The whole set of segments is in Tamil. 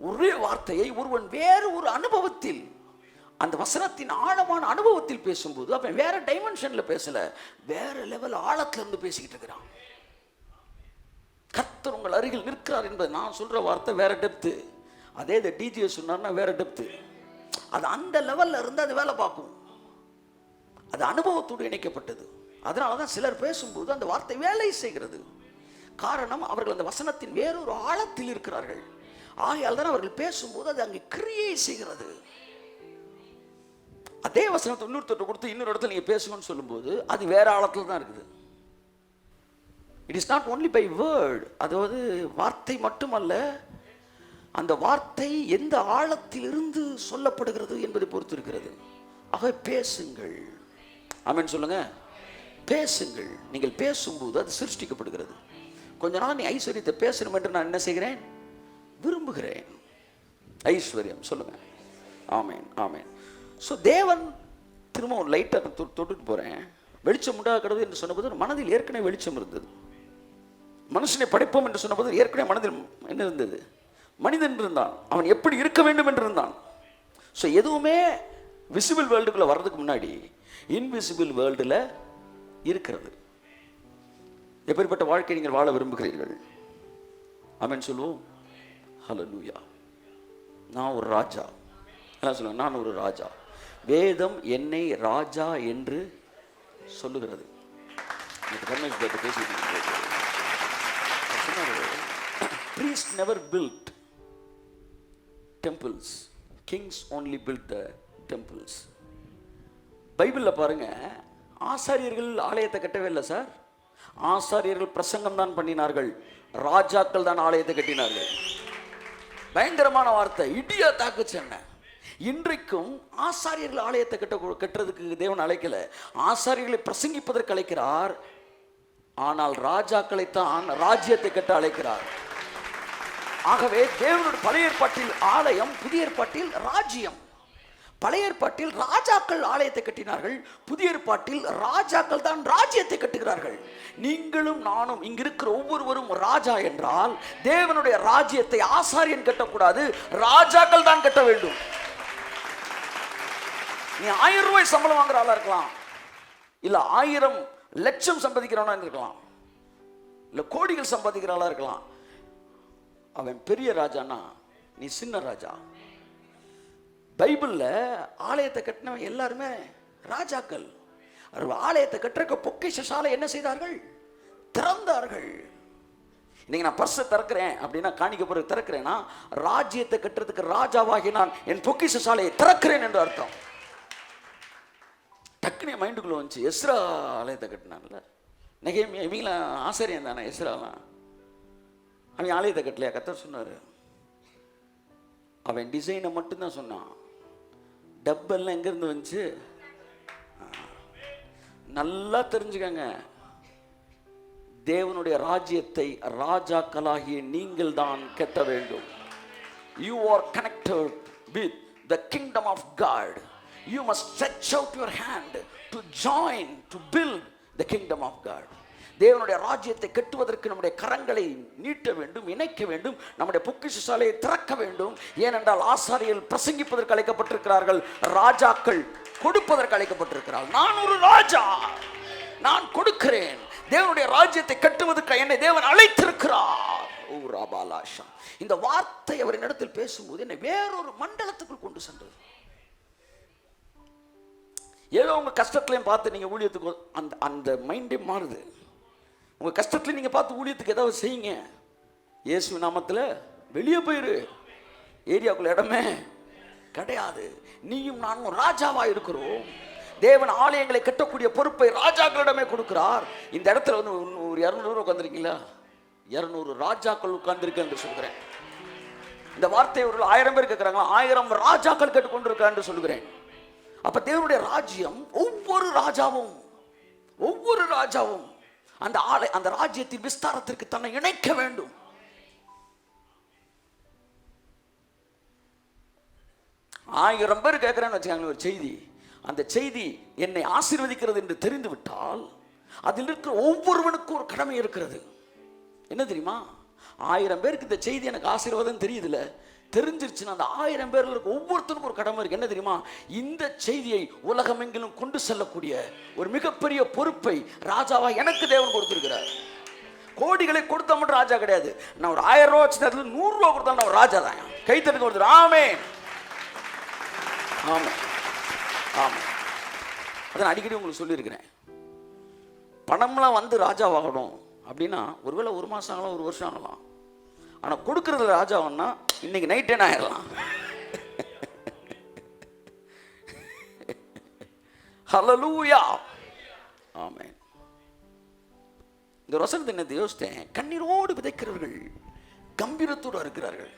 ஒரே வார்த்தையை ஒருவன் வேறு ஒரு அனுபவத்தில், அந்த வசனத்தின் ஆழமான அனுபவத்தில் பேசும்போது அவன் வேற டைமென்ஷன்ல பேசல, வேற லெவல் ஆழத்துல இருந்து பேசிக்கிட்டு இருக்கிறான். கர்த்தர் உங்கள் அருகில் நிற்கிறார் என்பது நான் சொல்ற வார்த்தை வேற டெப்த். அதே இந்த டிஜே சொன்னார்னா வேற டெப்த். அது அந்த லெவல்ல இருந்து அது வேலை பார்க்கும். அது அனுபவத்தோடு இணைக்கப்பட்டது. அதனாலதான் சிலர் பேசும்போது அந்த வார்த்தை வேலை செய்கிறது. காரணம், அவர்கள் அந்த வசனத்தின் வேறொரு ஆழத்தில் இருக்கிறார்கள். ஆகையால் தான் அவர்கள் பேசும்போது அது அங்கே கிரியை செய்கிறது. அதே வசனத்தை இன்னொருத்தர் கொடுத்து இன்னொரு இடத்துல நீங்க பேசுங்கன்னு சொல்லும்போது அது வேற ஆழத்தில் தான் இருக்குது. It is not only by word. அதாவது வார்த்தை மட்டுமல்ல, அந்த வார்த்தை எந்த ஆழத்தில் இருந்து சொல்லப்படுகிறது என்பதை பொறுத்து இருக்கிறது. ஆக பேசுங்கள். ஆமென் சொல்லுங்க. பேசுங்கள். நீங்கள் பேசும்போது அது சிருஷ்டிக்கப்படுகிறது. கொஞ்ச நாள் நீ ஐஸ்வர்யத்தை பேசணும் என்று நான் என்ன செய்கிறேன்? விரும்புகிறேன். ஐஸ்வர்யம் சொல்லுங்க. ஆமென் ஆமென். ஸோ தேவன் திரும்ப லைட்டாக தொட்டுட்டு போகிறேன். வெளிச்சம் உண்டாகிறது என்று சொன்னபோது மனதில் ஏற்கனவே வெளிச்சம் இருந்தது. மனுஷனை படைப்போம் என்று சொன்னபோது ஏற்கனவே மனதில் என்ன இருந்தது? மனிதன் இருந்தான். அவன் எப்படி இருக்க வேண்டும் என்று இருந்தான். ஸோ எதுவுமே விசிபிள் வேர்ல்டுக்குள்ளே வர்றதுக்கு முன்னாடி இன்விசிபிள் வேர்ல்டில் இருக்கிறது. எப்படிப்பட்ட வாழ்க்கை நீங்கள் வாழ விரும்புகிறீர்கள்? ஆமென் சொல்லுவோம். ஹல்லேலூயா. நான் ஒரு ராஜா. என்ன சொல்லுங்க? நான் ஒரு ராஜா. வேதம் என்னை ராஜா என்று சொல்லுகிறது. Priests never built temples. Kings only built the temples. பைபிள்ல பாருங்க, ஆசாரியர்கள் ஆலயத்தை கட்டவே இல்லை சார். ஆசாரியர்கள் பிரசங்கம் தான் பண்ணினார்கள், ராஜாக்கள் தான் ஆலயத்தை கட்டினார்கள். பயங்கரமான வார்த்தை, இடியா தாக்கு சென்னை. இன்றைக்கும் ஆசாரியர்கள் ஆலயத்தை கட்டுறதுக்கு தேவன் அழைக்கல, ஆசாரியர்களை பிரசங்கிப்பதற்கு அழைக்கிறார். ஆனால் ராஜாக்களைத்தான் ராஜ்யத்தை கட்ட அழைக்கிறார். ஆகவே தேவனுடைய பழைய ஏற்பாட்டில் ஆலயம், புதிய ஏற்பாட்டில் ராஜ்யம். பழைய ஏற்பாட்டில் ராஜாக்கள் ஆலயத்தை கட்டினார்கள், புதிய ஏற்பாட்டில் ராஜாக்கள் தான் ராஜ்யத்தை கட்டுகிறார்கள். நீங்களும் நானும் இங்கிருக்கிற ஒவ்வொருவரும் ராஜா என்றால் தேவனுடைய ராஜ்யத்தை ஆசாரியன் கட்டக்கூடாது, ராஜாக்கள் தான் கட்ட வேண்டும். நீ 1000 ரூபாய் சம்பளம் வாங்குற ஆளா இருக்கலாம், இல்ல 1000 லட்சம் சம்பாதிக்கிறவனா இருக்கலாம், இல்ல கோடிகள் சம்பாதிக்கிற ஆளா இருக்கலாம். அவன் பெரிய ராஜானா நீ சின்ன ராஜா. பைபிள்ல ஆலயத்தை கட்டினவன் எல்லாருமே ராஜாக்கள். ஆலயத்தை கட்டுறக்க பொக்கிஷ சாலை என்ன செய்தார்கள்? திறந்தார்கள். இன்னைக்கு நான் பர்ஸை திறக்கிறேன் அப்படின்னா, காணிக்க பிறகு திறக்கிறேன்னா, ராஜ்யத்தை கட்டுறதுக்கு ராஜாவாகி நான் என் பொக்கிஷ சாலையை திறக்கிறேன் என்று அர்த்தம். டக்குனு மைண்டுக்குள்ள வந்துச்சு, எஸ்ரா ஆலயத்தை கட்டினான்ல, நெகேமியா, இவங்களாம் ஆசாரியன் தானே, எஸ்ராலாம் அவன் ஆலயத்தை கட்டலையா? கர்த்தர் சொன்னார். அவன் டிசைனை மட்டும்தான் சொன்னான், டப்பெல்லாம் எங்கேருந்து வந்துச்சு? நல்லா தெரிஞ்சுக்கங்க, தேவனுடைய ராஜ்யத்தை ராஜாக்களாகிய நீங்கள் தான் கட்ட வேண்டும். You are connected with the kingdom of God. You must stretch out your hand to join, to build the kingdom of God. தேவனுடைய ராஜ்யத்தை கட்டுவதற்கு நம்முடைய கரங்களை நீட்ட வேண்டும், இணைக்க வேண்டும், நம்முடைய பொக்கிஷ சாலையை திறக்க வேண்டும். ஏனென்றால் ஆசாரியர்கள் பிரசங்கிப்பதற்கு அழைக்கப்பட்டிருக்கிறார்கள், ராஜாக்கள் கொடுப்பதற்கு அழைக்கப்பட்டிருக்கிறார்கள். நான் ஒரு ராஜா, நான் கொடுக்கிறேன். தேவனுடைய ராஜ்யத்தை கட்டுவதற்கு என்னை தேவன் அழைத்திருக்கிறார். ஓ ராபாலாஷா. இந்த வார்த்தை அவரின் இடத்தில் பேசும்போது என்னை வேறொரு மண்டலத்துக்குள் கொண்டு சென்றது. ஏதோ உங்க கஷ்டத்திலையும் பார்த்து நீங்க ஊழியத்துக்கு அந்த அந்த மைண்டே மாறுது. உங்க கஷ்டத்துல நீங்க பார்த்து ஊழியத்துக்கு ஏதாவது செய்யுங்க. இயேசு நாமத்துல வெளியே போயிரு, ஏரியாக்குள்ள இடமே கிடையாது. நீயும் நானும் ராஜாவா இருக்கிறோம். தேவன் ஆலயங்களை கட்டக்கூடிய பொறுப்பை ராஜாக்களிடமே கொடுக்கிறார். இந்த இடத்துல வந்து ஒரு 200 உட்காந்துருக்கீங்களா? 200 ராஜாக்கள் உட்கார்ந்துருக்கு என்று சொல்கிறேன். இந்த வார்த்தை ஒரு 1000 பேர் கேட்கிறாங்க, 1000 ராஜாக்கள் கேட்டுக்கொண்டிருக்க என்று சொல்கிறேன். அப்ப தேவனுடைய ராஜ்யம், ஒவ்வொரு ராஜாவும் அந்த ராஜ்யத்தின் விஸ்தாரத்திற்கு தன்னை இணைக்க வேண்டும். ஆயிரம் பேர் கேட்கிறேன்னு வச்சுக்காங்க ஒரு செய்தி, அந்த செய்தி என்னை ஆசீர்வதிக்கிறது என்று தெரிந்து விட்டால் அதில் இருக்கிற ஒவ்வொருவனுக்கும் ஒரு கடமை இருக்கிறது. என்ன தெரியுமா? 1000 பேருக்கு இந்த செய்தி எனக்கு ஆசீர்வாதம் தெரியுதுல, தெரிஞ்சிருச்சுன்னா அந்த 1000 பேர்ல இருக்க ஒவ்வொருத்தருக்கும் ஒரு கடமை இருக்கு. என்ன தெரியுமா? இந்த செய்தியை உலகமெங்கிலும் கொண்டு செல்லக்கூடிய ஒரு மிகப்பெரிய பொறுப்பை ராஜாவா எனக்கு தேவன் கொடுத்திருக்கிறார். கோடிகளை கொடுத்த மட்டும் ராஜா கிடையாது. நான் ஒரு 1000 ரூபா வச்சு 100 ரூபா கொடுத்தா நான் ஒரு ராஜா தான். கைத்தட்டு கொடுத்துரு. ஆமென், ஆமென், ஆமென். அதான் அடிக்கடி உங்களுக்கு சொல்லியிருக்கிறேன், பணம்லாம் வந்து ராஜாவாகணும் அப்படின்னா ஒருவேளை 1 மாதம் ஆகலாம், 1 வருஷம் ஆகலாம். ஆனால் கொடுக்கறதுல ராஜாவன்னா இன்னைக்கு நைட் என்ன ஆயிடலாம். ஹல்லேலூயா, ஆமென். இந்த வசனத்தை என்ன யோசித்தேன், கண்ணீரோடு விதைக்கிறவர்கள் கம்பீரத்தோடு இருக்கிறார்கள்,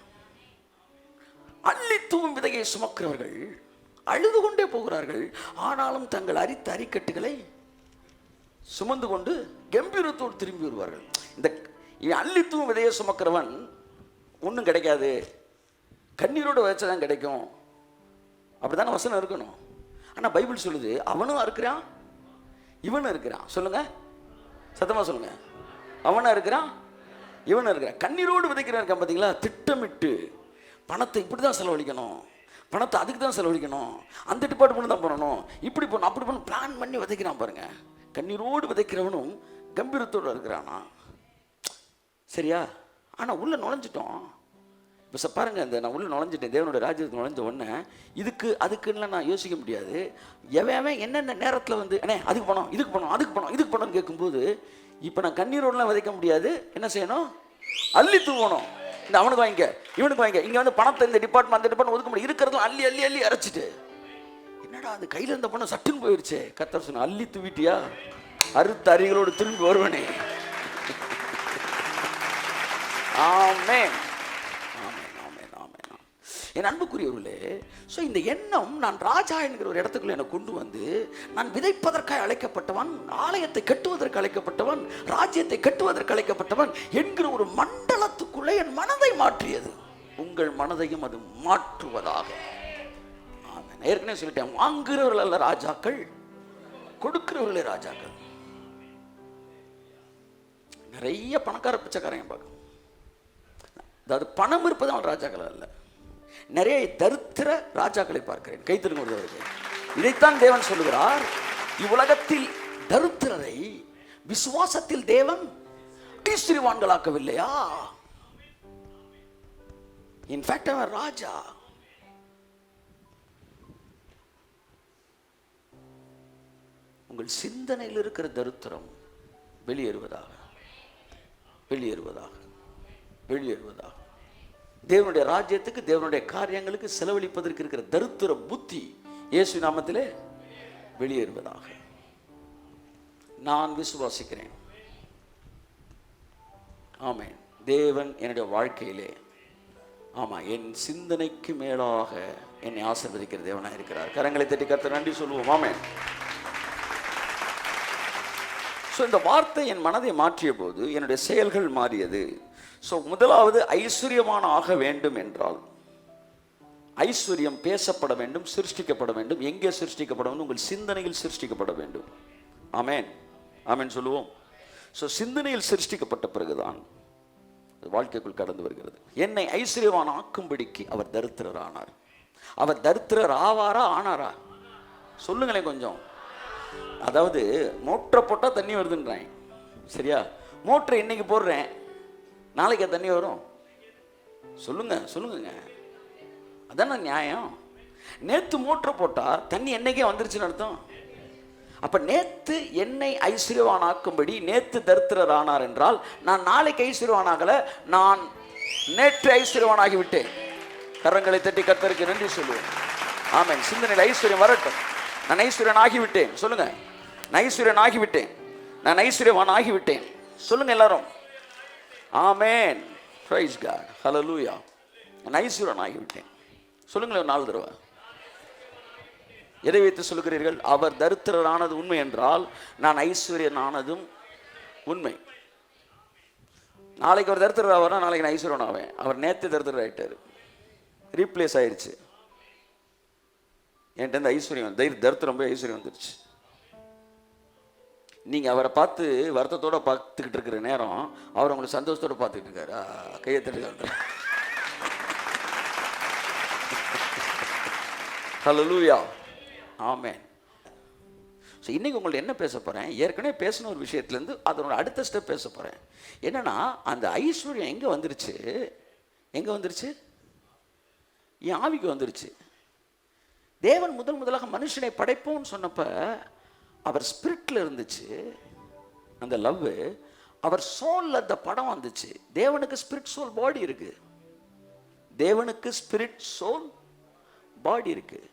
அள்ளித்தூவும் விதையை சுமக்கிறவர்கள் அழுது கொண்டே போகிறார்கள், ஆனாலும் தங்கள் அரித்த அரிக்கட்டுகளை சுமந்து கொண்டு கம்பீரத்தோடு திரும்பி வருவார்கள். இந்த அள்ளித்தூவும் விதையை சுமக்கிறவன் ஒன்றும் கிடைக்காது, கண்ணீரோடு விதைச்சதான் கிடைக்கும், அப்படித்தானே வசனம் இருக்கணும். ஆனால் பைபிள் சொல்லுது அவனும் இருக்கிறான் இவனும் இருக்கிறான். சொல்லுங்க, சத்தமாக சொல்லுங்க. அவனா இருக்கிறான் இவனும் இருக்கிறான். கண்ணீரோடு விதைக்கிறான் இருக்கான் பார்த்தீங்களா? திட்டமிட்டு பணத்தை இப்படி தான் செலவழிக்கணும், பணத்தை அதுக்கு தான் செலவழிக்கணும், அந்த டிபார்ட்மெண்ட் தான் பண்ணணும், இப்படி பண்ணணும் அப்படி பண்ணணும், பிளான் பண்ணி விதைக்கிறான் பாருங்க. கண்ணீரோடு விதைக்கிறவனும் கம்பீரத்தோடு இருக்கிறானா? சரியா? ஆனால் உள்ளே நுழைஞ்சிட்டோம். இப்போ பாருங்க, இந்த நான் உள்ளே நுழைஞ்சிட்டேன், தேவனுடைய ராஜ்யத்துக்கு நுழைஞ்ச உடனே இதுக்கு அதுக்குன்னு நான் யோசிக்க முடியாது. எவன் என்னென்ன நேரத்தில் வந்து அண்ணே அதுக்கு பணம், இதுக்கு பணம், அதுக்கு பணம், இதுக்கு பணம்னு கேட்கும்போது இப்போ நான் கண்ணீரோடலாம் விதைக்க முடியாது. என்ன செய்யணும்? அள்ளி தூவணும். இந்த அவனுக்கு வாங்கிக்க, இவனுக்கு வாங்கிக்க. இங்கே வந்து பணத்தை இந்த டிபார்ட்மெண்ட் அந்த டிபார்ட்மெண்ட் ஒதுக்க முடியும், இருக்கிறதும் அள்ளி அள்ளி அள்ளி அரைச்சிட்டு என்னடா அது கையில் இருந்த பணம் சட்டுன்னு போயிடுச்சு. கர்த்தர் சொன்ன, அள்ளி தூவிட்டியா, அறுத்த அரிகளோடு திரும்பி வருவனே. ஆமென், ஆமென், ஆமென், ஆமென். என் அன்புக்குரியவர்களே, ஸோ இந்த எண்ணம் நான் ராஜா என்கிற ஒரு இடத்துக்குள்ள என்னை கொண்டு வந்து, நான் விதைப்பதற்காக அழைக்கப்பட்டவன், ஆலயத்தை கட்டுவதற்கு அழைக்கப்பட்டவன், ராஜ்யத்தை கட்டுவதற்கு அழைக்கப்பட்டவன் என்கிற ஒரு மண்டலத்துக்குள்ளே என் மனதை மாற்றியது. உங்கள் மனதையும் அது மாற்றுவதாக. ஆமென். ஏற்கனவே சொல்லிட்டேன், வாங்குகிறவர்கள் அல்ல ராஜாக்கள், கொடுக்கிறவர்களே ராஜாக்கள். நிறைய பணக்கார பிச்சைக்காரங்க பார்க்க, அதாவது பணம் இருப்பது அவன் ராஜாக்கள் அல்ல, நிறைய தரித்திர ராஜாக்களை பார்க்கிறேன். கைத்தறிஞர்களுக்கு இதைத்தான் தேவன் சொல்லுகிறார், இவ்வுலகத்தில் தரித்திரரை விசுவாசத்தில் தேவன் ஐஸ்வரியவான்களாக்கவில்லையா? இன்ஃபேக்ட் அவன் ராஜா. உங்கள் சிந்தனையில் இருக்கிற தரித்திரம் வெளியேறுவதாக, வெளியேறுவதாக, வெளியேறுவதாக. தேவனுடைய ராஜ்யத்துக்கு, தேவனுடைய காரியங்களுக்கு செலவழிப்பதற்கு இருக்கிற தரித்திர புத்தி இயேசு நாமத்திலே வெளியேறுவதாக நான் விசுவாசிக்கிறேன். ஆமென். தேவன் என்னுடைய வாழ்க்கையிலே, ஆமா, என் சிந்தனைக்கு மேலாக என்னை ஆசீர்வதிக்கிற தேவனாக இருக்கிறார். கரங்களை தட்டி கர்த்தருக்கு நன்றி சொல்லுவோம். ஆமென். ஸோ இந்த வார்த்தை என் மனதை மாற்றிய போது என்னுடைய செயல்கள் மாறியது. ஸோ முதலாவது, ஐஸ்வர்யமான ஆக வேண்டும் என்றால் ஐஸ்வர்யம் பேசப்பட வேண்டும், சிருஷ்டிக்கப்பட வேண்டும். எங்கே சிருஷ்டிக்கப்பட வேண்டும்? உங்கள் சிந்தனையில் சிருஷ்டிக்கப்பட வேண்டும். ஆமென், ஆமென் சொல்லுவோம். ஸோ சிந்தனையில் சிருஷ்டிக்கப்பட்ட பிறகுதான் வாழ்க்கைக்குள் கடந்து வருகிறது. என்னை ஐஸ்வர்யவான் ஆக்கும்படிக்கு அவர் தரித்திரர் ஆனார். அவர் தரித்திரர் ஆவாரா ஆனாரா? சொல்லுங்களேன் கொஞ்சம். அதாவது மோட்டரை போட்டால் தண்ணி வருதுன்றாங்க, சரியா? மோட்டரை இன்னைக்கு போடுறேன், நாளைக்கு தண்ணி வரும்? சொல்லுங்க, சொல்லுங்க, அதான நியாயம். நேற்று மோட்டரை போட்டால் தண்ணி என்னைக்கே வந்துருச்சுன்னு அர்த்தம். அப்போ நேற்று என்னை ஐஸ்வர்யவான் ஆக்கும்படி நேற்று தரித்திரர் ஆனார் என்றால், நான் நாளைக்கு ஐஸ்வர்யவானாகல, நான் நேற்று ஐஸ்வர்யவான் ஆகிவிட்டேன். கரங்களை தட்டி கர்த்தருக்கு நன்றி சொல்லுவேன். ஆமென். சிந்தனையில் ஐஸ்வர்யம் வரட்டும். நான் ஐஸ்வர்யன் ஆகிவிட்டேன். சொல்லுங்க, நான் ஐஸ்வர்யன் ஆகிவிட்டேன், நான் ஐஸ்வர்யவான் ஆகிவிட்டேன். சொல்லுங்க எல்லாரும். ஆமென். Praise God. ஹல்லேலூயா. நான் ஐஸ்வர்யன் ஆகிவிட்டேன். சொல்லுங்களேன் 4 தடவை. எதை வைத்து சொல்லுகிறீர்கள்? அவர் தரித்திரரானது உண்மை என்றால் நான் ஐஸ்வர்யன் ஆனதும் உண்மை. நாளைக்கு அவர் தரித்திரர் ஆவார்னா நாளைக்கு நான் ஐஸ்வர்யன் ஆவேன். அவர் நேற்று தரித்திரர் ஆகிட்டார், ரீப்ளேஸ் ஆயிடுச்சு. என்கிட்ட இந்த ஐஸ்வர்யம் தரித்திரம் போய் ஐஸ்வர்யம் வந்துருச்சு. நீங்கள் அவரை பார்த்து வருத்தத்தோடு பார்த்துக்கிட்டு இருக்கிற நேரம் அவர் உங்களை சந்தோஷத்தோடு பார்த்துக்கிட்டு இருக்காரு. கையை தட்டி ஹல்லேலூயா, ஆமென். ஸோ இன்றைக்கி உங்கள்ட்ட என்ன பேச போகிறேன், ஏற்கனவே பேசின ஒரு விஷயத்துலேருந்து அதனோட அடுத்த ஸ்டெப் பேச போகிறேன். என்னென்னா, அந்த ஐஸ்வர்யம் எங்கே வந்துருச்சு? எங்கே வந்துருச்சு? என் ஆவிக்கு வந்துருச்சு. தேவன் முதலாக மனுஷனை படைப்போம்னு சொன்னப்போ அவர் ஸ்பிரிட்டில் இருந்துச்சு அந்த லவ். அவர் சோலில் அந்த படம் வந்துச்சு. தேவனுக்கு ஸ்பிரிட் சோல் பாடி இருக்குது. தேவனுக்கு ஸ்பிரிட் சோல் பாடி இருக்குது.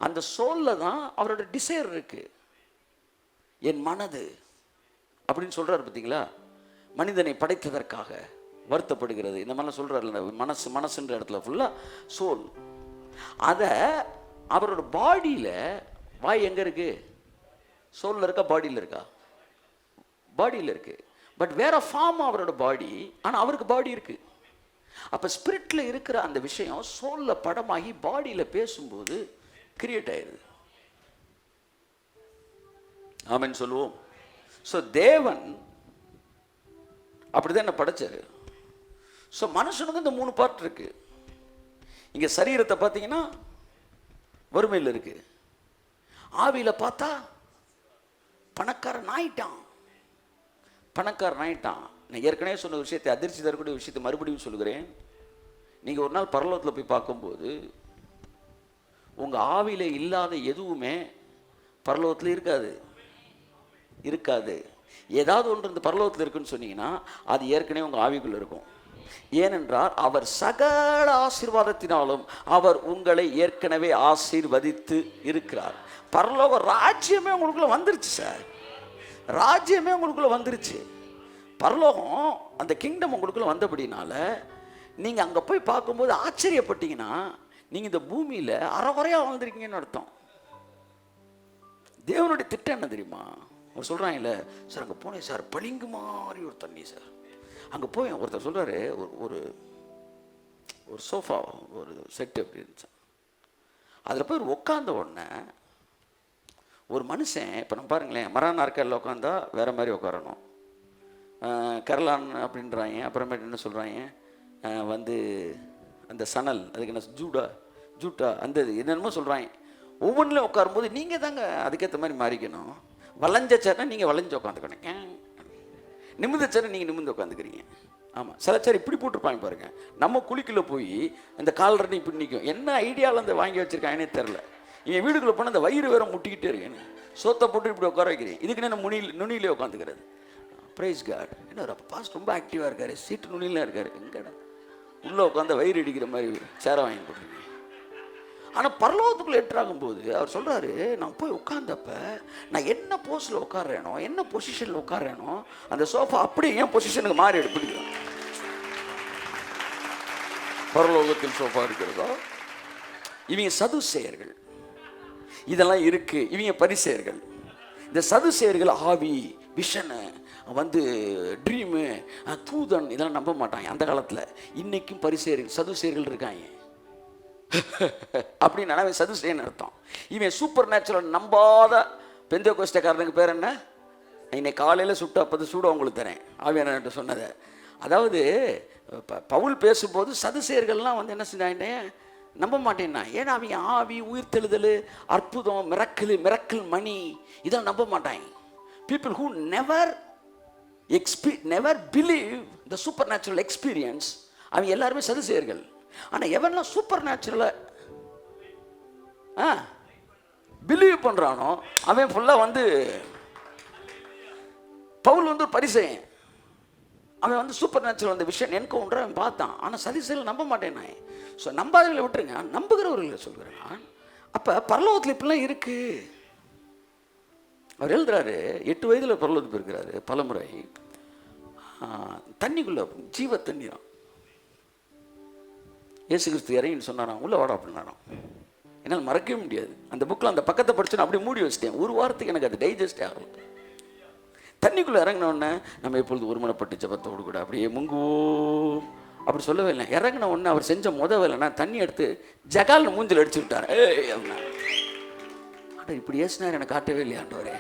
அந்த சோலில் தான் அவரோட டிசைர் இருக்குது. என் மனது அப்படின்னு சொல்கிறார் பார்த்தீங்களா, மனிதனை படைத்ததற்காக வருத்தப்படுகிறது, இந்த மாதிரிலாம் சொல்கிறார். மனசுன்ற இடத்துல ஃபுல்லாக சோல். அதை அவரோட பாடியில், வாய் எங்கே இருக்குது? சோலில் இருக்கா, பாடியில் இருக்கா? பாடியில் இருக்குது. பட் வேற ஃபார்ம் அவரோட பாடி, ஆனால் அவருக்கு பாடி இருக்குது. அப்போ ஸ்பிரிட்டில் இருக்கிற அந்த விஷயம் சோலில் படமாகி பாடியில் பேசும்போது கிரியேட் ஆயிடுது. ஆமென் சொல்லுவோம். ஸோ தேவன் அப்படிதான் என்ன படைச்சாரு. ஸோ மனுஷனுக்கு இந்த 3 பார்ட் இருக்கு. இங்கே சரீரத்தை பார்த்தீங்கன்னா வறுமையில் இருக்கு. ஆவியில் பார்த்தா பணக்காரன் ஆயிட்டான். நான் ஏற்கனவே சொன்ன விஷயத்தை, அதிர்ச்சி தரக்கூடிய விஷயத்தை மறுபடியும் சொல்லுகிறேன். நீங்கள் ஒரு நாள் பரலோகத்தில் போய் பார்க்கும்போது உங்கள் ஆவியில் இல்லாத எதுவுமே பரலோகத்தில் இருக்காது. ஏதாவது ஒன்று இந்த பரலோகத்தில் இருக்குன்னு சொன்னீங்கன்னா அது ஏற்கனவே உங்கள் ஆவிக்குள்ளே இருக்கும். ஏனென்றால் அவர் சகல ஆசீர்வாதத்தினாலும் அவர் உங்களை ஏற்கனவே ஆசீர்வதித்து இருக்கிறார். பரலோக ராஜ்யமே உங்களுக்குள்ள வந்துருச்சு சார். ராஜ்யமே உங்களுக்குள்ள வந்துருச்சு. பரலோகம் அந்த கிங்டம் உங்களுக்குள்ள வந்தபடினால நீங்கள் அங்கே போய் பார்க்கும்போது ஆச்சரியப்பட்டீங்கன்னா நீங்கள் இந்த பூமியில் அறகுறையாக வாழ்ந்துருக்கீங்கன்னு அர்த்தம். தேவனுடைய திட்டம் என்ன தெரியுமா? அவர் சொல்கிறாங்கல்ல, சார் அங்கே போனேன் சார், பளிங்கு மாதிரி ஒரு தண்ணி சார். அங்கே போய் ஒருத்தர் சொல்கிறாரு, ஒரு சோஃபா, ஒரு செட்டு அப்படி இருந்துச்சு. அதில் போய் உட்காந்த உடனே ஒரு மனுஷன், இப்போ நம்ம பாருங்களேன், மர நாற்காலில் உட்காந்தா வேறு மாதிரி உட்காரணும், கரலான் அப்படின்றாங்க. அப்புறமேட்டு என்ன சொல்கிறாங்க, வந்து அந்த சணல், அதுக்கு என்ன ஜூட்டா அந்த என்னென்னமோ சொல்கிறாங்க. ஒவ்வொன்றிலும் உட்காரும்போது நீங்கள் தாங்க அதுக்கேற்ற மாதிரி மாறிக்கணும். வளைஞ்ச சேரை நீங்கள் வளைஞ்சு உட்காந்துக்கணும், நிமிர்ந்த சேரை நீங்கள் நிமிர்ந்து உட்காந்துக்கிறீங்க. ஆமாம், சில சேர் இப்படி போட்டிருப்பாங்க பாருங்கள். நம்ம குழிக்குள்ளே போய் அந்த கால்ரெண்டு இப்படி நிற்கும். என்ன ஐடியாவில் அந்த வாங்கி வச்சுருக்காங்கன்னே தெரில. என் வீடுக்குள்ளே போனால் அந்த வயிறு வேற முட்டிக்கிட்டே இருக்கேன். சோத்தை போட்டு இப்படி உட்கார வைக்கிறேன். இதுக்குன்னு என்ன நுனியிலே உட்காந்துக்கிறது. Praise God. என்ன பாஸ் ரொம்ப ஆக்டிவாக இருக்கார், சீட்டு நுனியிலாம் இருக்கார். எங்கடா உள்ளே உட்காந்து வயிறு அடிக்கிற மாதிரி சேரை வாங்கி போட்டுருக்கீங்க. ஆனால் பரலோகத்துக்குள்ளே என்ட்ராகும்போது அவர் சொல்கிறாரு, நான் போய் உட்காந்தப்ப நான் என்ன போஸில் உட்காடுறேனோ, என்ன பொசிஷனில் உட்காடுறேனோ, அந்த சோஃபா அப்படியே என் பொசிஷனுக்கு மாறி எடுப்பிடிக்கும். பரலோகத்தில் சோஃபா இருக்கிறதோ. இவங்க சதுசேயர்கள், இதெல்லாம் இருக்குது. இவங்க பரிசேயர்கள். இந்த சதுசேயர்கள் ஆவி, விஷனு, வந்து ட்ரீமு, தூதன், இதெல்லாம் நம்ப மாட்டாங்க அந்த காலத்தில். இன்றைக்கும் பரிசேயர்கள், சதுசேயர்கள் இருக்காங்க. அப்படின்னு அவன் சதுசேயன்னு அர்த்தம். இவன் சூப்பர் நேச்சுரல் நம்பாத பெந்தேகோஸ்தேக்காரனுக்கு பேர் என்ன? இன்னைக்கு காலையில் சுட்டு அப்போது சூட உங்களுக்கு தரேன் ஆவியானவர்கிட்ட சொன்னதை. அதாவது பவுல் பேசும்போது சதுசேயர்கள்லாம் வந்து என்ன செஞ்சாங்க, நம்ப மாட்டேன்னா. ஏன்னா அவங்க ஆவி, உயிர் தெழுதல், அற்புதம், மிரக்கல் மணி, இதெல்லாம் நம்ப மாட்டாங்க. People who never believe the supernatural experience, அவங்க எல்லாருமே சதுசேயர்கள். ஆனால் எவன்லாம் சூப்பர் நேச்சுரலை பிலீவ் பண்ணுறானோ அவன் ஃபுல்லாக வந்து, பவுல் வந்து ஒரு பரிசேயன். அவன் வந்து சூப்பர் நேச்சுரல் அந்த விஷயம் என்கவுண்டர் அவன் பார்த்தான். ஆனால் சதிசேயர்கள் நம்ப மாட்டேன் நான். ஸோ நம்பாதவர்களை விட்டுருங்க, நம்புகிறவர்களை சொல்கிறேன் நான். அப்போ பரலோகத்தில் இப்படிலாம் இருக்குது. அவர் எழுதுறாரு, 8 வயதில் பரலோகத்துக்கு இருக்கிறாரு பலமுறை. தண்ணிக்குள்ளே ஜீவ தண்ணீராம். இயேசு கிறிஸ்து இறங்கின்னு சொன்னாராம், உள்ள வாடா அப்படின்னாராம். என்னால் மறக்கவே முடியாது. அந்த புக்கில் அந்த பக்கத்தை படிச்சு அப்படியே மூடி வச்சிட்டேன். ஒரு வாரத்துக்கு எனக்கு அது டைஜஸ்ட் ஆகல. தண்ணிக்குள்ளே இறங்கினோடனே நம்ம எப்பொழுது ஒருமனப்பட்டு ஜபத்தோடு கூட அப்படியே முங்குவோம் அப்படி சொல்லவே இல்லை. இறங்கின உடனே அவர் செஞ்ச வேலைன்னா தண்ணி எடுத்து ஜகால்னு மூஞ்சில் அடிச்சு விட்டார். அப்படின்னா ஆனால் இப்படி ஏசினார் எனக்கு காட்டவே இல்லையாண்டவரே.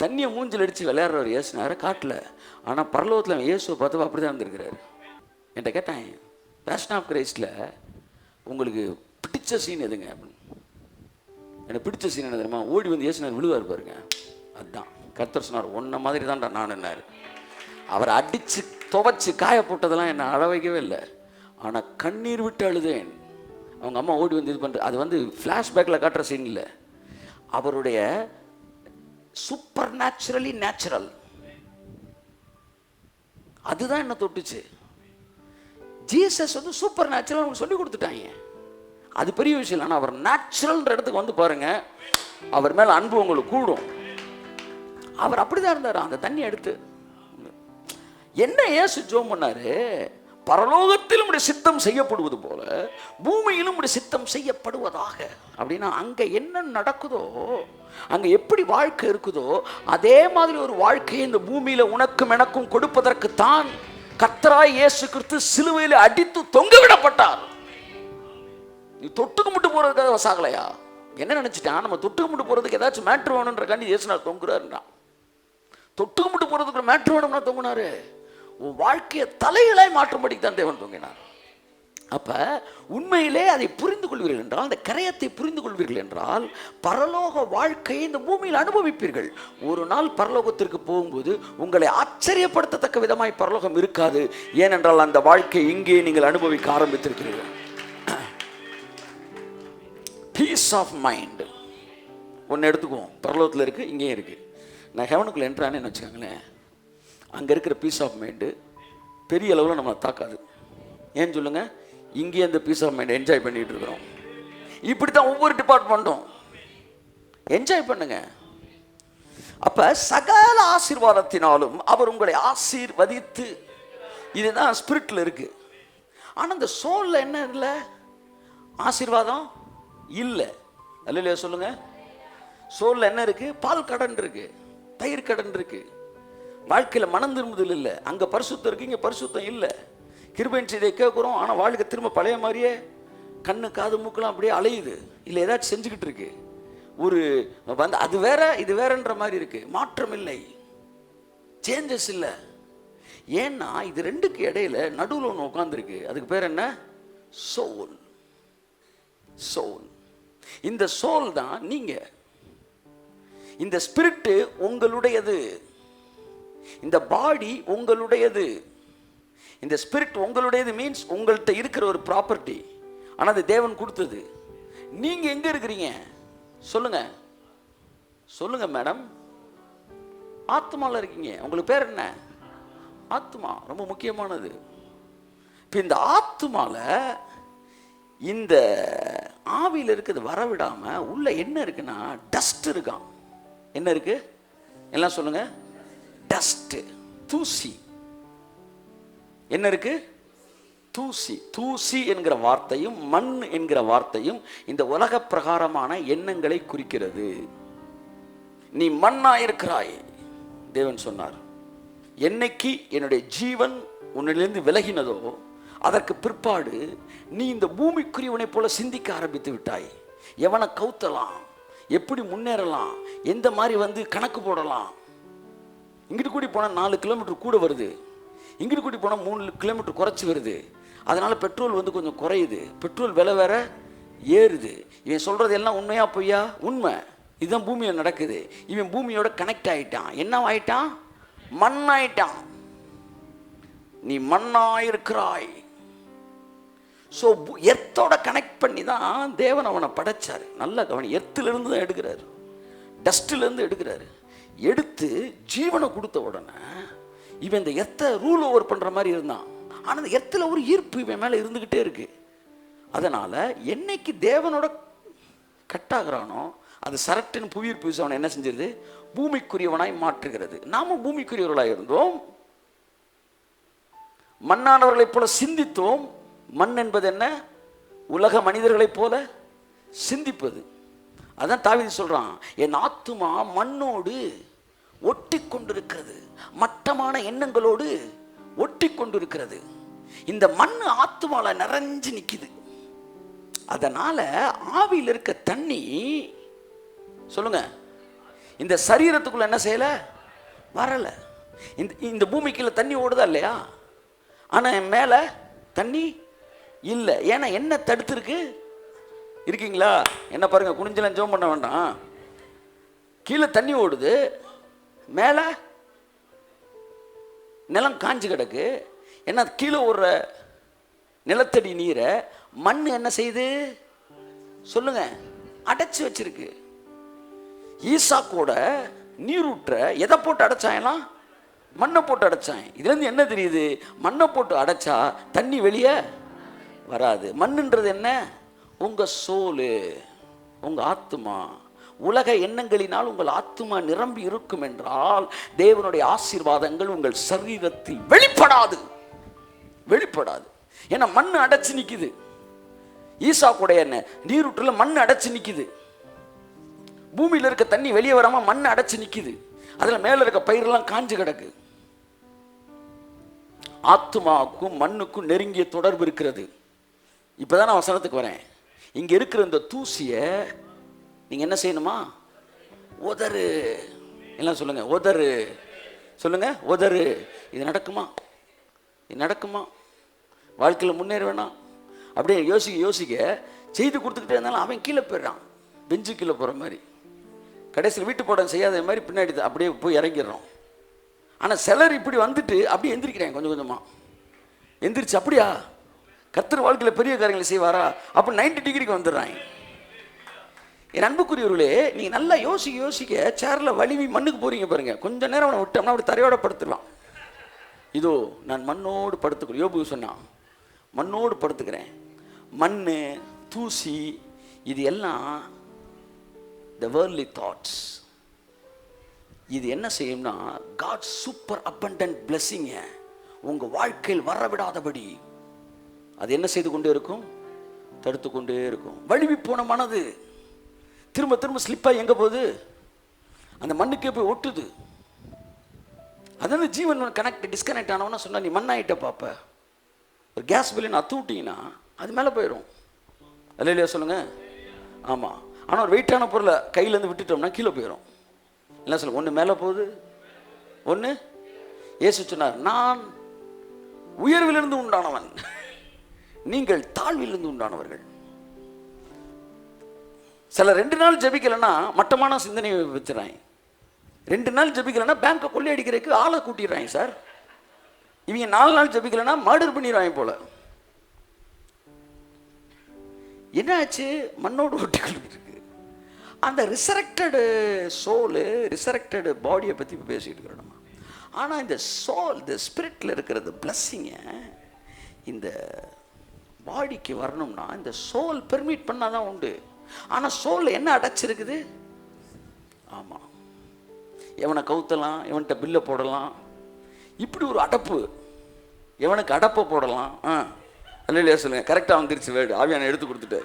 தண்ணியை மூஞ்சில் அடித்து விளையாடுறவர் ஏசினார காட்டல. ஆனால் பரலோகத்தில் இயேசுவை பார்த்து அப்படி தான் இருந்திருக்கிறாரு. என்கிட்ட கேட்டான், பேஷன் ஆஃப் கிரைஸ்டில் உங்களுக்கு பிடிச்ச சீன் எதுங்க அப்படின்னு. எனக்கு பிடிச்ச சீன் என்ன தெரியுமா? ஓடி வந்து இயேசுநாதர் விழுவார் பாருங்க. அதுதான் கர்த்தர் சொன்னார், ஒன்றை மாதிரி தான்டா நான் என்னார். அவரை அடித்து துவைச்சி காய போட்டதெல்லாம் என்னை அழ வைக்கவே இல்லை. ஆனால் கண்ணீர் விட்டு அழுதேன். அவங்க அம்மா ஓடி வந்து இது பண்ணுற, அது வந்து ஃப்ளாஷ்பேக்கில் காட்டுற சீன் இல்லை, அவருடைய சூப்பர் நேச்சுரலி நேச்சுரல். அதுதான் என்ன தொட்டுச்சு. ஜீசஸ் வந்து சூப்பர் நேச்சுரல் அவங்க சொல்லி கொடுத்துட்டாங்க, அது பெரிய விஷயம் இல்லை. ஆனால் அவர் நேச்சுரல்ன்ற இடத்துக்கு வந்து பாருங்க, அவர் மேலே அன்பு உங்களுக்கு கூடும். அவர் அப்படிதான் இருந்தார். அந்த தண்ணி எடுத்து என்ன இயேசு ஜெபம் பண்ணாரு, பரலோகத்திலும் உடைய சித்தம் செய்யப்படுவது போல பூமியிலும் உடைய சித்தம் செய்யப்படுவதாக. அப்படின்னா அங்க என்ன நடக்குதோ, அங்க எப்படி வாழ்க்கை இருக்குதோ அதே மாதிரி ஒரு வாழ்க்கையை இந்த பூமியில உனக்கும் எனக்கும் கொடுப்பதற்கு தான் கர்த்தராய் இயேசு கிறிஸ்து சிலுவையில் அடித்து தொங்க விடப்பட்டார். நீ தொட்டுக்கு முட்டு போறதுக்காக சாகலையா? என்ன நினைச்சிட்டான், நம்ம தொட்டுக்கு முட்டு போறதுக்கு ஏதாச்சும் மேட்ரு வேணுன்ற காண்டி இயேசுநாதர் தொங்குறாருன்னா, தொட்டுக்கு முட்டு போறதுக்கு மேட்ரு வேணும்னா தொங்குனாரு. உன் வாழ்க்கையை தலைகளாய் மாற்றும்படிக்கு தான் தேவன் தொங்கினார். அப்ப உண்மையிலே அதை புரிந்து கொள்வீர்கள் என்றால், அந்த கரையத்தை புரிந்து கொள்வீர்கள் என்றால், பரலோக வாழ்க்கையை இந்த பூமியில் அனுபவிப்பீர்கள். ஒரு நாள் பரலோகத்திற்கு போகும்போது உங்களை ஆச்சரியப்படுத்தத்தக்க விதமாய் பரலோகம் இருக்காது. ஏனென்றால் அந்த வாழ்க்கை இங்கே நீங்கள் அனுபவிக்க ஆரம்பித்திருக்கிறீர்கள். பீஸ் ஆஃப் மைண்ட் ஒன்று எடுத்துக்குவோம், பரலோகத்தில் இருக்கு, இங்கேயும் இருக்கு. நான் ஹெவனுக்குள்ள என்ட்ரானேன்னு வச்சுக்கோங்களேன், அங்கே இருக்கிற பீஸ் ஆஃப் மைண்டு பெரிய அளவில் நம்மளை தாக்காது. ஏன்னு சொல்லுங்க, இங்கே அந்த பீஸ் ஆஃப் மைண்ட் என்ஜாய் பண்ணிட்டு இருக்கிறோம். இப்படி தான் ஒவ்வொரு டிபார்ட்மெண்ட்டும் என்ஜாய் பண்ணுங்க. அப்ப சகல ஆசீர்வாதத்தினாலும் அவர் உங்களை ஆசீர்வதித்து, இதுதான் ஸ்பிரிட்ல இருக்கு. ஆனா இந்த சோல்ல என்ன இல்லை, ஆசீர்வாதம் இல்லை. அல்லையா சொல்லுங்க. சோல்ல என்ன இருக்கு? பால் கடன் இருக்கு, தயிர் கடன் இருக்கு. வாழ்க்கையில் மனம் திரும்புதல் இல்லை. அங்கே பரிசுத்தம் இருக்கு, இங்கே பரிசுத்தம் இல்லை. கிருபையின் செய்தியை கேட்குறோம், ஆனால் வாழ்க்கை திரும்ப பழைய மாதிரியே கண்ணு காது மூக்கெல்லாம் அப்படியே அலையுது. இல்லை ஏதாச்சும் செஞ்சுக்கிட்டு இருக்கு, ஒரு வந்து அது வேற இது வேறன்ற மாதிரி இருக்கு. மாற்றம் இல்லை, சேஞ்சஸ் இல்லை. ஏன்னா இது ரெண்டுக்கு இடையில நடுவில் ஒன்று உட்காந்துருக்கு. அதுக்கு பேர் என்ன? சோல். சோல். இந்த சோல் தான் நீங்க. இந்த ஸ்பிரிட் உங்களுடையது, இந்த பாடி உங்களுடையது. இந்த ஸ்பிரிட் உங்களுடையது மீன்ஸ் உங்கள்கிட்ட இருக்கிற ஒரு ப்ராப்பர்ட்டி. ஆனால் அது தேவன் கொடுத்தது. நீங்க எங்க இருக்கிறீங்க சொல்லுங்க? சொல்லுங்க மேடம். ஆத்மால இருக்கீங்க. உங்களுக்கு பேர் என்ன? ஆத்மா. ரொம்ப முக்கியமானது. இப்போ இந்த ஆத்மால இந்த ஆவியில் இருக்கிறது வரவிடாம உள்ள என்ன இருக்குன்னா டஸ்ட் இருக்கான். என்ன இருக்கு? எல்லாம் சொல்லுங்க. டஸ்ட், தூசி. என்ன இருக்கு? தூசி. தூசி என்கிற வார்த்தையும் மண் என்கிற வார்த்தையும் இந்த உலக பிரகாரமான எண்ணங்களை குறிக்கிறது. நீ மண்ணாயிருக்கிறாய். தேவன் சொன்னார், என்னைக்கு என்னுடைய ஜீவன் உன்னிலிருந்து விலகினதோ அதற்கு பிற்பாடு நீ இந்த பூமிக்குரியவனை போல சிந்திக்க ஆரம்பித்து விட்டாய். எவனை கவுத்தலாம், எப்படி முன்னேறலாம், எந்த மாதிரி வந்து கணக்கு போடலாம். இங்கிட்டு கூடி போனால் 4 கிலோமீட்டர் கூட வருது, இங்கிட்டு கூடி போனால் 3 கிலோமீட்டர் குறைச்சி வருது. அதனால பெட்ரோல் வந்து கொஞ்சம் குறையுது, பெட்ரோல் விலை வேற ஏறுது. இவன் சொல்றது எல்லாம் உண்மையா பொய்யா? உண்மை. இதுதான் பூமியில் நடக்குது. இவன் பூமியோட கனெக்ட் ஆயிட்டான். என்ன ஆயிட்டான்? மண்ணாயிட்டான். நீ மண்ணாயிருக்கிறாய். ஸோ எர்த்தோட கனெக்ட் பண்ணி தான் தேவன் அவனை படைச்சாரு. நல்ல கவனி. எர்த்திலிருந்து தான் எடுக்கிறாரு, டஸ்ட்லேருந்து எடுக்கிறாரு. எடுத்து ஜீவனை கொடுத்த உடனே இவன் இந்த எர்த்தை ரூல் ஓவர் பண்ணுற மாதிரி இருந்தான். ஆனால் இந்த எர்த்தில் ஒரு ஈர்ப்பு இவன் மேலே இருந்துக்கிட்டே இருக்கு. அதனால் என்னைக்கு தேவனோட கட்டாகிறானோ அது சரட்டின் புவியீர்ப்பு விசை அவனை என்ன செஞ்சிருது? பூமிக்குரியவனாய் மாற்றுகிறது. நாம பூமிக்குரியவர்களாக இருந்தோம், மண்ணானவர்களைப் போல சிந்தித்தோம். மண் என்பது என்ன? உலக மனிதர்களைப் போல சிந்திப்பது. அதான் தாவீது சொல்றான், என் ஆத்துமா மண்ணோடு ஒட்டி கொண்டிருக்கிறது, மட்டமான எண்ணங்களோடு ஒட்டி கொண்டிருக்கிறது. இந்த மண் ஆத்துமால நிறைஞ்சு நிக்குது. அதனால ஆவியில் இருக்க தண்ணி சொல்லுங்க இந்த சரீரத்துக்குள்ள என்ன செய்யல? வரல. இந்த பூமிக்குள்ள தண்ணி ஓடுதா இல்லையா? ஆனா மேல தண்ணி இல்லை. ஏன்னா என்ன தடுத்துருக்கு? இருக்கீங்களா? என்ன பாருங்க, குனிஞ்சலாம் ஜோம் பண்ண வேண்டாம். கீழே தண்ணி ஓடுது, மேலே நிலம் காஞ்சு கிடக்கு. ஏன்னா கீழே ஒரு நிலத்தடி நீரை மண் என்ன செய்யுது சொல்லுங்க? அடைச்சு வச்சிருக்கு. ஈசாக்கோட நீரூற்ற எதை போட்டு அடைச்சாயெல்லாம்? மண்ணை போட்டு அடைச்சான். இதுல இருந்து என்ன தெரியுது? மண்ணை போட்டு அடைச்சா தண்ணி வெளியே வராது. மண்ணுன்றது என்ன? உங்க சோலு, உங்க ஆத்துமா. உலக எண்ணங்களினால் உங்கள் ஆத்துமா நிரம்பி இருக்கும் என்றால் தேவனுடைய ஆசீர்வாதங்கள் உங்கள் சரீரத்தில் வெளிப்படாது. ஏன்னா மண் அடைச்சு நிக்குது. ஈசாக்குடைய என்ன நீரூற்றுல மண் அடைச்சு நிக்குது. பூமியில இருக்க தண்ணி வெளியே வராம மண் அடைச்சு நிக்குது. அதுல மேல இருக்க பயிரெல்லாம் காஞ்சு கிடக்கு. ஆத்துமாவுக்கும் மண்ணுக்கும் நெருங்கிய தொடர்பு இருக்கிறது. இப்பதான் நான் வசனத்துக்கு வரேன். இங்க இருக்கிற இந்த தூசிய நீங்க என்ன செய்யணுமா? உதறு. எல்லாம் சொல்லுங்க, உதறு. சொல்லுங்க, உதறு. இது நடக்குமா? இது நடக்குமா? வாழ்க்கையில் முன்னேற வேணாம். அப்படியே யோசிக்க செய்து கொடுத்துக்கிட்டே இருந்தாலும் அவன் கீழே போயிடுறான். பெஞ்சு கீழே போகிற மாதிரி. கடைசியில் வீட்டு பாடம் செய்யாத மாதிரி பின்னாடி அப்படியே போய் இறங்கிடுறோம். ஆனால் சிலர் இப்படி வந்துட்டு அப்படியே எந்திரிக்கிறாங்க. கொஞ்சம் கொஞ்சமாக எந்திரிச்சு அப்படியா கர்த்தர் வாழ்க்கையில் பெரிய காரியங்களை செய்வாரா அப்போ 90 டிகிரிக்கு வந்துடுறாங்க. என் அன்புக்குரியவர்களே, நீங்கள் நல்லா யோசிக்க சேரில் வலிவி மண்ணுக்கு போகிறீங்க பாருங்க. கொஞ்சம் நேரம் அவனை விட்டோம்னா அப்படி தரையோட படுத்துடலாம். இதோ நான் மண்ணோடு படுத்துக்கிறேன். யோபு சொன்னான், மண்ணோடு படுத்துக்கிறேன். மண், தூசி, இது எல்லாம் the worldly thoughts. இது என்ன செய்யும்னா God சூப்பர் abundant blessing உங்க வாழ்க்கையில் வரவிடாதபடி அது என்ன செய்து கொண்டே இருக்கும்? தடுத்து கொண்டே இருக்கும். வலிவி போன மனது திரும்ப திரும்ப ஸ்லிப்பாக எங்க போகுது? அந்த மண்ணுக்கே போய் ஒட்டுது. அதாவது ஜீவன் டிஸ்கனெக்ட் ஆனவனா சொன்னா நீ மண்ணாயிட்ட பாப்ப. ஒரு கேஸ் பில்லுன்னு அத்து விட்டீங்கன்னா அது மேலே போயிடும். இல்லையா சொல்லுங்க? ஆமாம். ஆனால் ஒரு வெயிட்டான பொருளை கையிலேருந்து விட்டுட்டோம்னா கீழே போயிடும். என்ன சொல்லுங்க? ஒன்று மேலே போகுது, ஒன்று. இயேசு சொன்னார், நான் உயர்விலிருந்து உண்டானவன், நீங்கள் தாழ்விலிருந்து உண்டானவர்கள். சில 2 நாள் ஜெபிக்கலைன்னா மட்டமான சிந்தனை வச்சுறாங்க. 2 நாள் ஜெபிக்கலைன்னா பேங்கை கொள்ளையடிக்கிறதுக்கு ஆளை கூட்டிடுறாங்க சார். இவங்க 4 நாள் ஜெபிக்கலைன்னா மர்டர் பண்ணிடுவாங்க போல. என்ன ஆச்சு? மண்ணோடு ஒட்டி கொள்ளிருக்கு. அந்த ரிசரக்டடு சோலு, ரிசரக்டடு பாடியை பற்றி இப்போ பேசிகிட்டு இருக்கிறோம். ஆனால் இந்த சோல், இந்த ஸ்பிரிட்டில் இருக்கிறது பிளஸ்ஸிங்க இந்த பாடிக்கு வரணும்னா இந்த சோல் பெர்மிட் பண்ணால் தான் உண்டு. ஆனால் சோல் என்ன அடைச்சிருக்குது? ஆமாம், எவனை கவுத்தலாம், எவன்கிட்ட பில்லை போடலாம், இப்படி ஒரு அடப்பு. எவனுக்கு அடப்பை போடலாம். இல்லையா சொல்லுங்க? கரெக்டாக வந்துருச்சு வேர்டு. ஆவியான எடுத்து கொடுத்துட்டு.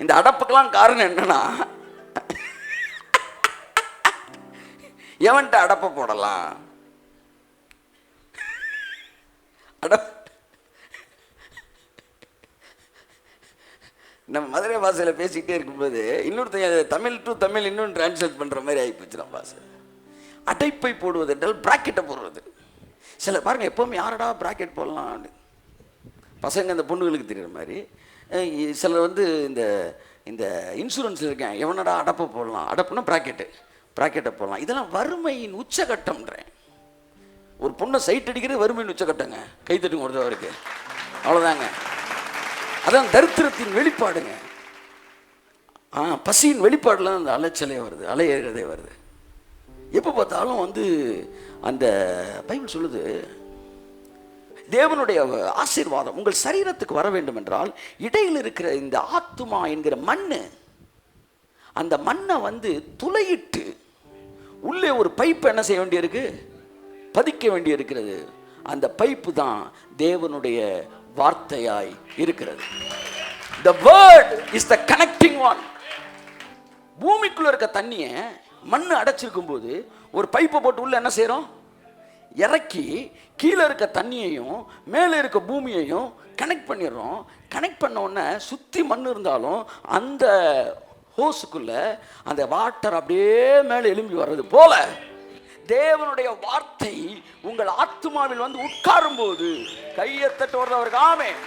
இந்த அடப்புக்கெல்லாம் காரணம் என்னன்னா எவன்கிட்ட அடப்பை போடலாம். நம்ம மதுரை பாஷையில் பேசிக்கிட்டே இருக்கும்போது இன்னொருத்தங்க தமிழ் டு தமிழ் இன்னொன்று டிரான்ஸ்லேட் பண்ணுற மாதிரி ஆகி போச்சு. நம்ம பாஷை அடைப்பை போடுவது என்றால் பிராக்கெட்டை போடுறது. சில பாருங்க, எப்போவுமே யாரடா பிராக்கெட் போடலாம் பசங்க அந்த பொண்ணுகளுக்கு தெரிகிற மாதிரி. சிலர் வந்து இந்த இந்த இன்சூரன்ஸில் இருக்கேன், எவனடா அடப்பை போடலாம், அடப்புனா ப்ராக்கெட்டை போடலாம். இதெல்லாம் வறுமையின் உச்சகட்டம்ன்றேன். ஒரு பொண்ணை சைட் அடிக்கிறது வறுமையின் உச்சகட்டங்க. கைத்தட்டுங்க ஒருத்தவருக்கு. அவ்வளோதாங்க. அதான் தரித்திரத்தின் வெளிப்பாடுங்க. பசியின் வெளிப்பாடுலாம் அந்த அலைச்சலே வருது, அலையேறதே வருது. எப்போ பார்த்தாலும் வந்து அந்த பைபிள் சொல்லுது, தேவனுடைய ஆசீர்வாதம் உங்கள் சரீரத்துக்கு வர வேண்டும் என்றால் இடையில் இருக்கிற இந்த ஆத்துமா என்கிற மண்ணு, அந்த மண்ணை வந்து துளையிட்டு உள்ளே ஒரு பைப்பு என்ன செய்ய வேண்டியிருக்கு? பதிக்க வேண்டி இருக்கிறது. அந்த பைப்பு தான் தேவனுடைய வார்த்தையாய் இருக்கிறது. The word is the connecting one. பூமிக்குள்ள இருக்க தண்ணியை மண்ணு அடைச்சிருக்கும் போது ஒரு பைப்பை போட்டு உள்ள என்ன செய்யறோம்? இறக்கி கீழே இருக்க தண்ணியையும் மேலே இருக்க பூமியையும் கனெக்ட் பண்ணிடுறோம். கனெக்ட் பண்ண உடனே சுற்றி மண் இருந்தாலும் அந்த ஹோஸுக்குள்ள அந்த வாட்டர் அப்படியே மேலே எழும்பி வர்றது போல தேவனுடைய வார்த்தை உங்கள் ஆத்துமாவில் வந்து உட்காரும் போது கையை தட்டு வர்றவருக்கு ஆமென்.